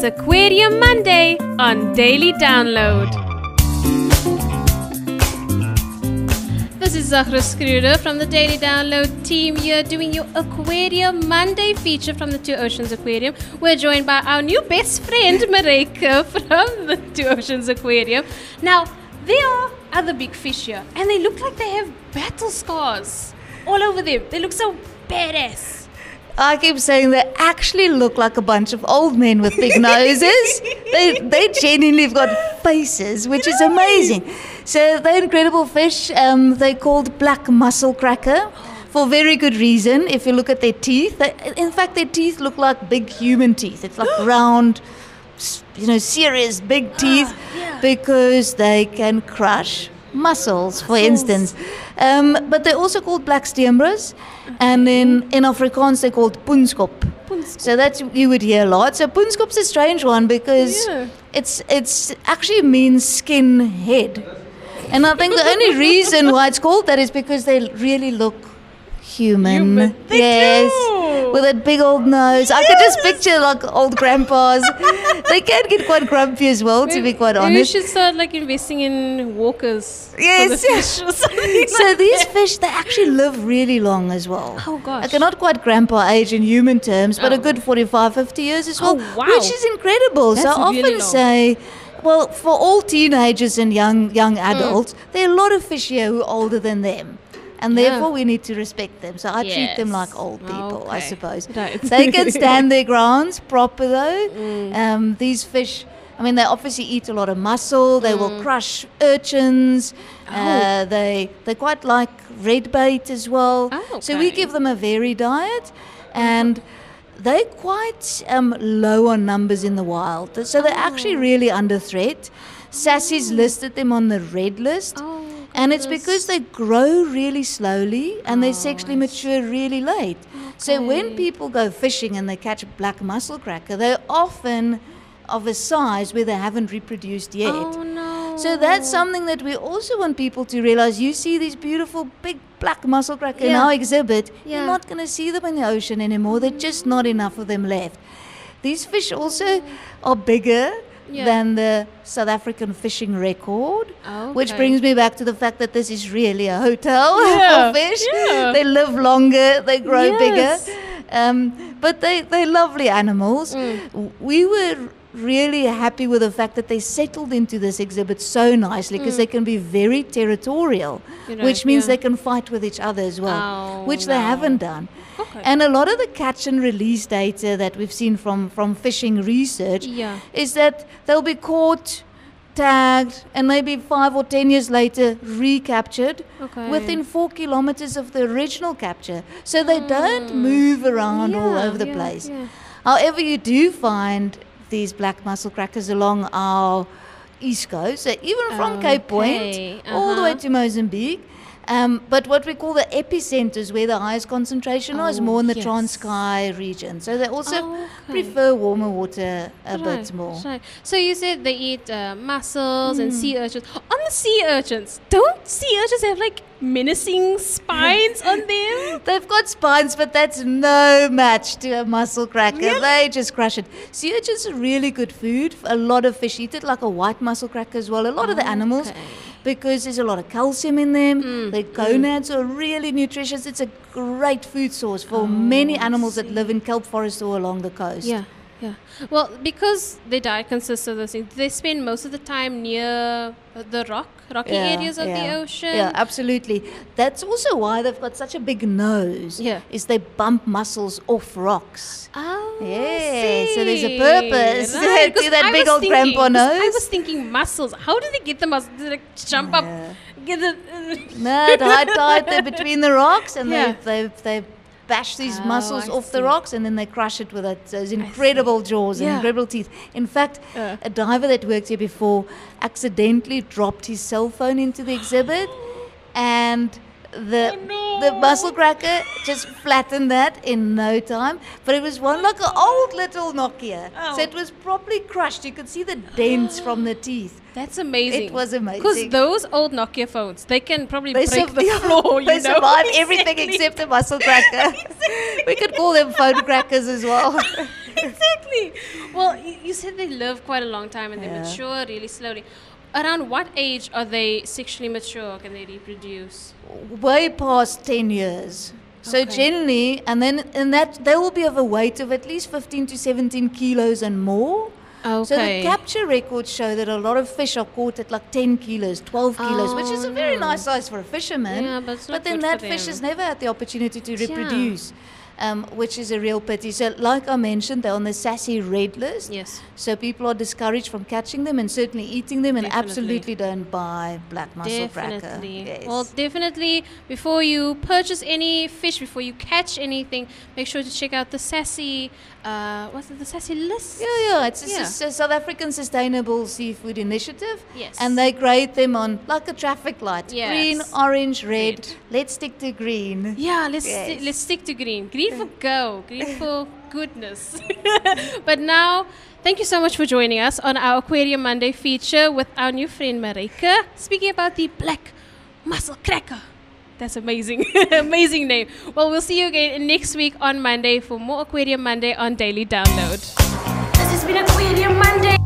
It's Aquarium Monday on Daily Download. This is Zahraa from the Daily Download team here doing your Aquarium Monday feature from the Two Oceans Aquarium. We're joined by our new best friend Maryka from the Two Oceans Aquarium. Now, there are other big fish here and they look like they have battle scars all over them. They look so badass. I keep saying they actually look like a bunch of old men with big noses. They genuinely have got faces, which is amazing. So they're incredible fish. They're called black mussel cracker for very good reason. If you look at their teeth, in fact, their teeth look like big human teeth. It's like round, serious big teeth because they can crush mussels, for instance. But they're also called black steenbras, and in Afrikaans they're called poenskop. So that's you would hear a lot. So poenskop's a strange one because it's actually means skin head, and I think the only reason why it's called that is because they really look human. Yes, with that big old nose. I could just picture like old grandpas. They can get quite grumpy as well, to be quite honest. You should start investing in walkers. Yes. For the fish or something So these fish, they actually live really long as well. Oh gosh. Like not quite grandpa age in human terms, but a good 45, 50 years as well. Oh, wow. Which is incredible. That's so I really often long. say, well, for all teenagers and young adults, there are a lot of fish here who are older than them. And therefore, we need to respect them. So I treat them like old people, I suppose. Right. They can stand their grounds proper, though. These fish, they obviously eat a lot of mussel. They will crush urchins. They quite like red bait as well. Oh, okay. So we give them a varied diet. And they're quite low on numbers in the wild. So they're actually really under threat. Sassy's listed them on the red list. And it's because they grow really slowly and they sexually mature really late. So when people go fishing and they catch a black mussel cracker, they're often of a size where they haven't reproduced yet. Oh no. So that's something that we also want people to realize. You see these beautiful big black mussel cracker in our exhibit, you're not going to see them in the ocean anymore. There's just not enough of them left. These fish also are bigger than the South African fishing record, which brings me back to the fact that this is really a hotel for fish. They live longer, they grow bigger, but they're lovely animals. We were really happy with the fact that they settled into this exhibit so nicely because they can be very territorial, which means they can fight with each other as well, which they haven't done. And a lot of the catch and release data that we've seen from fishing research is that they'll be caught, tagged, and maybe 5 or 10 years later recaptured within 4 kilometers of the original capture. So they don't move around all over the place. However, you do find these black mussel crackers along our east coast, so even from Cape Point all the way to Mozambique. But what we call the epicenters, where the highest concentration is more in the Transkei region. So they also prefer warmer water a bit more. Right. So you said they eat mussels and sea urchins. On the sea urchins, don't sea urchins have menacing spines on them? They've got spines, but that's no match to a mussel cracker. They just crush it. Sea urchins are really good food. A lot of fish eat it, like a white mussel cracker as well. A lot of the animals, because there's a lot of calcium in them. The gonads are really nutritious. It's a great food source for many animals that live in kelp forest or along the coast. Yeah. Well, because their diet consists of those things, they spend most of the time near the rocky areas of the ocean. Yeah, absolutely. That's also why they've got such a big nose. Is they bump mussels off rocks. Oh, so there's a purpose to that big old grandpa nose. I was thinking mussels. How do they get the mussels? Do they jump up? Get the no, they're between the rocks, and they bash these mussels off the rocks, and then they crush it with those incredible jaws and incredible teeth. In fact, a diver that worked here before accidentally dropped his cell phone into the exhibit, and the mussel cracker just flattened that in no time. But it was one like an old little Nokia. So it was properly crushed. You could see the dents from the teeth. That's amazing. It was amazing. Because those old Nokia phones, they can probably break the floor, They survive everything except a mussel cracker. We could call them phone crackers as well. Exactly. Exactly. Well, you said they live quite a long time and they mature really slowly. Around what age are they sexually mature? Can they reproduce? Way past 10 years. So generally, and then in that, they will be of a weight of at least 15 to 17 kilos and more. Okay. So the capture records show that a lot of fish are caught at like 10 kilos, 12 kilos, which is a very nice size for a fisherman. Yeah, but it's not then good that for fish them. has never had the opportunity to reproduce. Which is a real pity. So like I mentioned, they're on the sassy red list. Yes. So people are discouraged from catching them and certainly eating them, and Definitely. absolutely don't buy black mussel cracker. Definitely. Yes. Well, definitely, before you purchase any fish, before you catch anything, make sure to check out the sassy, what's it, the sassy list? Yeah, it's a South African Sustainable Seafood Initiative. Yes. And they grade them on like a traffic light. Yes. Green, orange, red. Red. Let's stick to green. Yeah, let's Yes. let's stick to green. Green for go. Green for goodness. But now, thank you so much for joining us on our Aquarium Monday feature with our new friend Maryka, speaking about the black mussel cracker. That's amazing. Amazing name. Well, we'll see you again next week on Monday for more Aquarium Monday on Daily Download. This has been Aquarium Monday.